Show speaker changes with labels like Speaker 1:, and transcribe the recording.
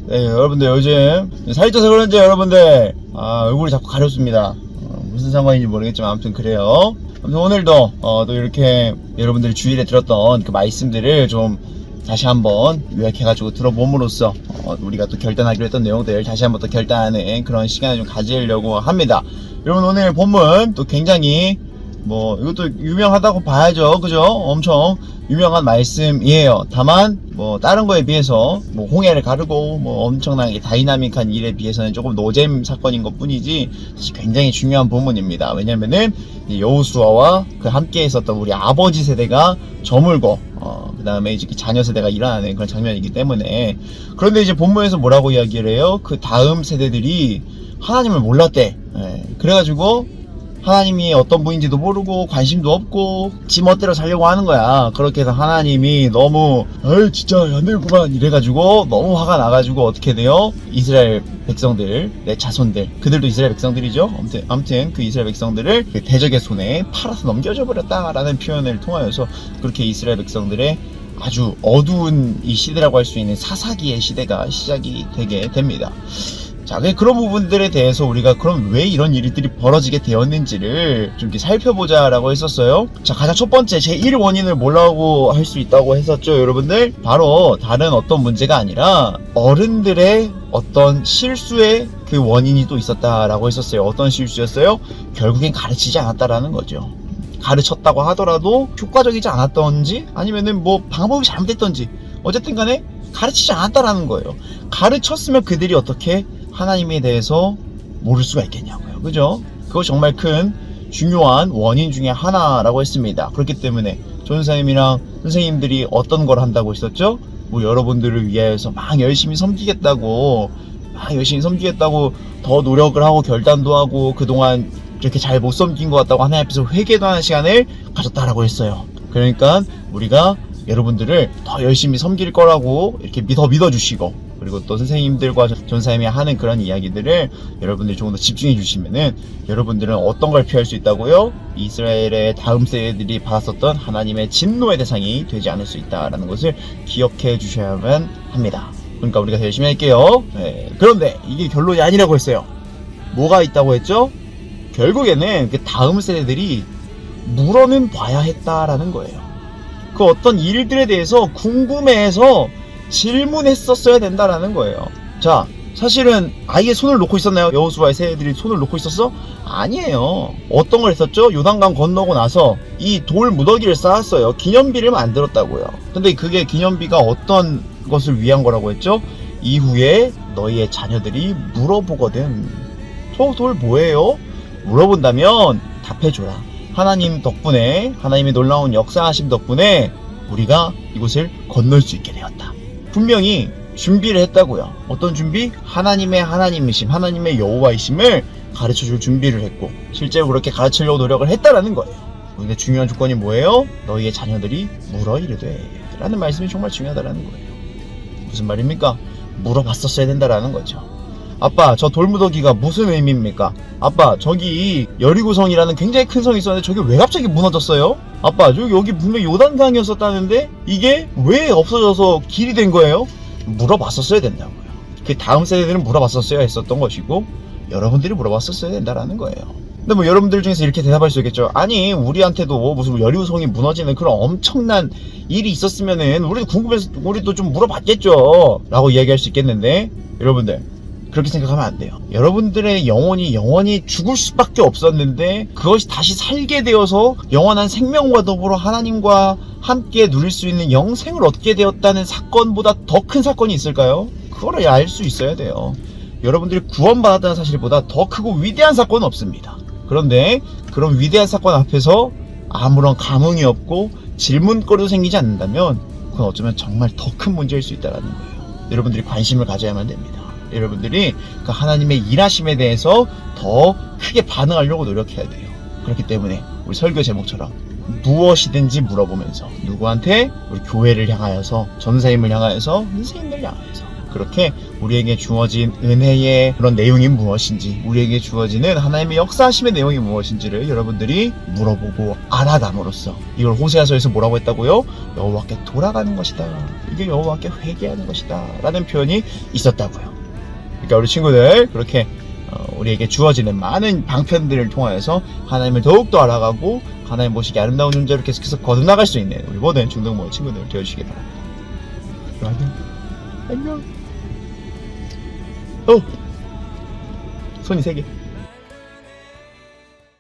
Speaker 1: 네, 여러분들 요즘 살이 쪄서 그런지 여러분들 얼굴이 자꾸 가렵습니다. 무슨 상관인지 모르겠지만 아무튼 그래요. 아무튼 오늘도 또 이렇게 여러분들이 주일에 들었던 그 말씀들을 좀 다시 한번 요약해가지고 들어봄으로써 우리가 또 결단하기로 했던 내용들 다시 한번 또 결단하는 그런 시간을 좀 가지려고 합니다. 여러분, 오늘 본문 또 굉장히 이것도 유명하다고 봐야죠. 그죠? 엄청 유명한 말씀이에요. 다만 다른 거에 비해서 홍해를 가르고 엄청나게 다이나믹한 일에 비해서는 조금 노잼 사건인 것 뿐이지 사실 굉장히 중요한 부분입니다. 왜냐면은 여호수아와 그 함께 있었던 우리 아버지 세대가 저물고 그 다음에 이제 자녀 세대가 일어나는 그런 장면이기 때문에. 그런데 이제 본문에서 뭐라고 이야기를 해요? 그 다음 세대들이 하나님을 몰랐대. 그래가지고 하나님이 어떤 분인지도 모르고 관심도 없고 지 멋대로 살려고 하는 거야. 그렇게 해서 하나님이 너무 진짜 안 되겠구만 이래가지고 너무 화가 나가지고 어떻게 돼요? 이스라엘 백성들, 내 자손들, 그들도 이스라엘 백성들이죠. 아무튼 그 이스라엘 백성들을 그 대적의 손에 팔아서 넘겨줘 버렸다라는 표현을 통하여서 그렇게 이스라엘 백성들의 아주 어두운 이 시대라고 할 수 있는 사사기의 시대가 시작이 되게 됩니다. 자, 그런 부분들에 대해서 우리가 그럼 왜 이런 일들이 벌어지게 되었는지를 좀 이렇게 살펴보자라고 했었어요. 자, 가장 첫 번째 제1 원인을 뭐라고 할 수 있다고 했었죠, 여러분들? 바로 다른 어떤 문제가 아니라 어른들의 어떤 실수의 그 원인이 또 있었다라고 했었어요. 어떤 실수였어요? 결국엔 가르치지 않았다라는 거죠. 가르쳤다고 하더라도 효과적이지 않았던지 아니면은 방법이 잘못됐던지 어쨌든 간에 가르치지 않았다라는 거예요. 가르쳤으면 그들이 어떻게 하나님에 대해서 모를 수가 있겠냐고요. 그죠? 그거 정말 큰 중요한 원인 중에 하나라고 했습니다. 그렇기 때문에 전사님이랑 선생님들이 어떤 걸 한다고 했었죠? 여러분들을 위해서 막 열심히 섬기겠다고 더 노력을 하고 결단도 하고 그동안 그렇게 잘 못 섬긴 것 같다고 하나님 앞에서 회개도 하는 시간을 가졌다라고 했어요. 그러니까 우리가 여러분들을 더 열심히 섬길 거라고 이렇게 더 믿어주시고, 그리고 또 선생님들과 전사님이 하는 그런 이야기들을 여러분들이 조금 더 집중해 주시면은 여러분들은 어떤 걸 피할 수 있다고요? 이스라엘의 다음 세대들이 받았었던 하나님의 진노의 대상이 되지 않을 수 있다라는 것을 기억해 주셔야만 합니다. 그러니까 우리가 더 열심히 할게요. 그런데 이게 결론이 아니라고 했어요. 뭐가 있다고 했죠? 결국에는 그 다음 세대들이 물어는 봐야 했다라는 거예요. 그 어떤 일들에 대해서 궁금해해서 질문했었어야 된다라는 거예요. 자, 사실은 아예 손을 놓고 있었나요? 여호수아의 세대들이 손을 놓고 있었어? 아니에요. 어떤 걸 했었죠? 요단강 건너고 나서 이 돌 무더기를 쌓았어요. 기념비를 만들었다고요. 근데 그게 기념비가 어떤 것을 위한 거라고 했죠? 이후에 너희의 자녀들이 물어보거든. 저 돌 뭐예요? 물어본다면 답해줘라. 하나님 덕분에, 하나님의 놀라운 역사하심 덕분에 우리가 이곳을 건널 수 있게 되었다. 분명히 준비를 했다고요. 어떤 준비? 하나님의 하나님이심, 하나님의 여호와이심을 가르쳐줄 준비를 했고 실제로 그렇게 가르치려고 노력을 했다라는 거예요. 근데 중요한 조건이 뭐예요? 너희의 자녀들이 물어 이르되 라는 말씀이 정말 중요하다라는 거예요. 무슨 말입니까? 물어봤었어야 된다라는 거죠. 아빠, 저 돌무더기가 무슨 의미입니까? 아빠, 저기 여리고성이라는 굉장히 큰 성이 있었는데 저게 왜 갑자기 무너졌어요? 아빠, 여기 분명 요단강이었었다는데 이게 왜 없어져서 길이 된 거예요? 물어봤었어야 된다고요. 그 다음 세대들은 물어봤었어야 했었던 것이고 여러분들이 물어봤었어야 된다라는 거예요. 근데 여러분들 중에서 이렇게 대답할 수 있겠죠. 아니, 우리한테도 무슨 여리고성이 무너지는 그런 엄청난 일이 있었으면은 우리도 궁금해서 우리도 좀 물어봤겠죠 라고 이야기할 수 있겠는데, 여러분들 그렇게 생각하면 안 돼요. 여러분들의 영혼이 죽을 수밖에 없었는데 그것이 다시 살게 되어서 영원한 생명과 더불어 하나님과 함께 누릴 수 있는 영생을 얻게 되었다는 사건보다 더 큰 사건이 있을까요? 그거를 알 수 있어야 돼요. 여러분들이 구원받았다는 사실보다 더 크고 위대한 사건은 없습니다. 그런데 그런 위대한 사건 앞에서 아무런 감흥이 없고 질문거리도 생기지 않는다면 그건 어쩌면 정말 더 큰 문제일 수 있다는 거예요. 여러분들이 관심을 가져야만 됩니다. 여러분들이 그 하나님의 일하심에 대해서 더 크게 반응하려고 노력해야 돼요. 그렇기 때문에 우리 설교 제목처럼 무엇이든지 물어보면서 누구한테? 우리 교회를 향하여서, 전사님을 향하여서, 선생님들 향하여서 그렇게 우리에게 주어진 은혜의 그런 내용이 무엇인지, 우리에게 주어지는 하나님의 역사하심의 내용이 무엇인지를 여러분들이 물어보고 알아감으로써, 이걸 호세아서에서 뭐라고 했다고요? 여호와께 돌아가는 것이다, 이게 여호와께 회개하는 것이다 라는 표현이 있었다고요. 그러니까 우리 친구들 그렇게 우리에게 주어지는 많은 방편들을 통하여서 하나님을 더욱더 알아가고 하나님 보시기 아름다운 존재로 계속해서 거듭나갈 수 있는 우리 모든 중등모의 친구들 되어주시기 바랍니다. 그럼 안녕. 손이 3개.